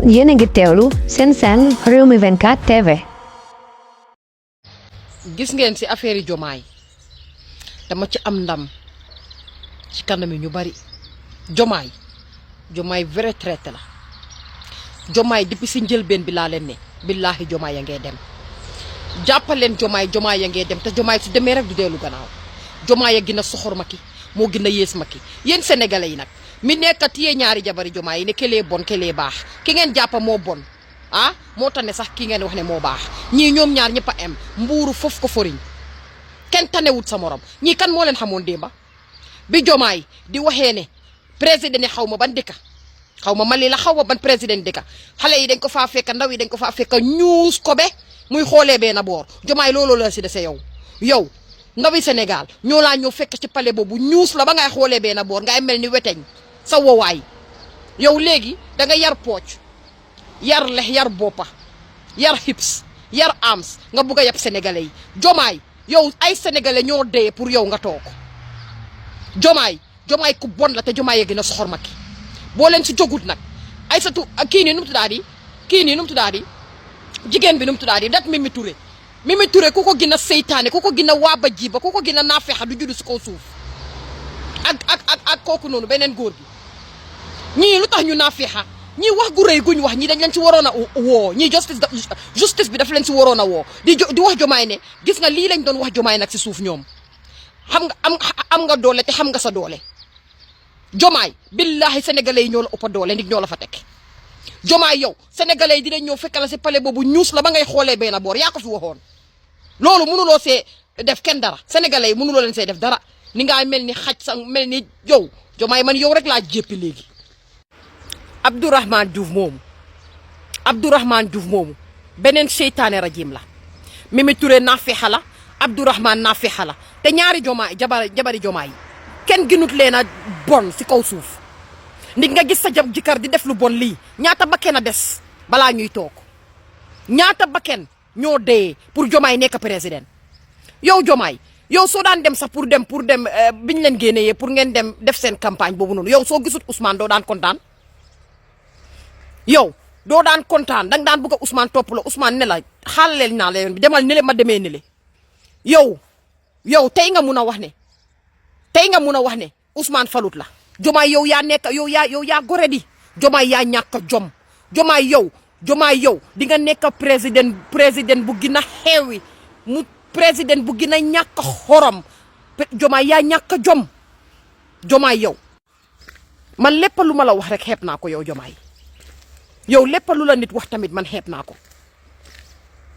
yéen a ngi teewlu seen Rewmi 24 TV. gis ngeen ci affaire yi Diomaye dama ci am ndam ci kanami ñu bari Diomaye vrai traité la Diomaye depuis ci njëlbeen bi laa leen ne billaahi Diomaye ya ngee dem jàppaleen Diomaye ya ngee dem te Diomaye su demee rek du deelu gannaaw Diomaye ya gën a soxor Macky moo gën a yées Macky yéen sénégalais yi nag mi nekkat yee ñaari jabari Diomaye yi ne kelee bon kelee baax ki ngeen jàppa moo bon ah moo tax ne sax ki ngeen wax ne moo baax ñii ñoom ñaar ñëpp a am mbuuru foofu ko foriñ kenn tanewut sa morom ñii kan moo leen xamoon démba bi Diomaye di waxee ne président ne xaw ma ban dëkka xaw ma Mali la xaw ma ban président dëkka xale yi dañ ko faa fekk ndaw yi dañ ko faa fekk ñuus ko be muy xoolee bee na boor Diomaye looloo la si dese yow ndawi Sénégal ñoo laa ñëw fekk ci palais boobu ñuus la ba ngay xoolee bee na boor ngay mel ni weteñ sa wowaay yow léegi da nga yar pooc yar lex yar boppa yar hips yar arms nga bugg a yab sénégalais yi Diomaye yow ay sénégalais ñoo dee pour yow nga toog Diomaye ku bon la te Diomaye gën a soxor Macky boo leen si jógut nag ay satu kii nii nu mu tuddaa di jigéen bi nu mu tuddaa di dat Mimi Touré ku ko gën a seytaane ku ko gën a waaba jiba ku ko gën a naafeexa du juddu si kaw suuf ak kooku noonu beneen góor gi ñii lu tax ñu naafeexa ñii wax gu rëy guñ wax ñii dañ leen ci waroon a woo ñii justice bi daf leen ci waroon a woo di wax Diomaye ne gis nga lii lañ doon wax Diomaye nag si suuf ñoom xam nga am nga doole te xam nga sa doole Diomaye billahi sénégalais yi ñoo la ëpp doole nit ñoo la fa teg Diomaye yow sénégalais yi dinañ ñëw fekk la si palais boobu ñuus la ba ngay xoolee benn boor yaa ko fi waxoon loolu mënuloo see def kenn dara sénégalais yi mënuloo leen see def dara ni ngaa mel ni xaj sa mel ni yow Diomaye man yow rek laa jéppi léegi Abdourahmane Diouf moomu beneen seytaane rajim la Mimi Touré naafeexa la Abdourahmane naafeexa la te ñaari jabari Diomaye kenn ginut leen a bon si kaw suuf nit nga gis sa jëkkër di def lu bon lii ñaata bakken a des balaa ñuy toog ñaata bakken ñoo dee pour Diomaye nekk président yow Diomaye yow soo daan dem sax pour dem biñ leen génnee pour ngeen dem def seen campagne boobu noonu yow soo gisut Ousmane doo daan kontaan yow doo daan kontaan danga daan bëgg a Ousmane topp la Ousmane ne la xaalaleel naa la yoon bi demal nele ma demee nele yow tey nga mun a wax ne Ousmane falut la Diomaye yow yaa nekk yow yaa gore di Diomaye yaa ñàkk jom Diomaye yow di nga nekk président bu gën a xeewi mu président bu gën a ñàkk xorom Diomaye yaa ñàkk jom Diomaye yow man lépp lu ma la wax rek xeeb naa ko yow Diomaye yow lépp lu la nit wax tamit man xeeb naa ko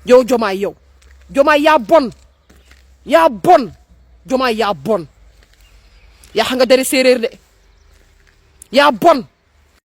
yow Diomaye yaa bon Diomaye yaa bon yaa xam nga dara séeréer de yaa bon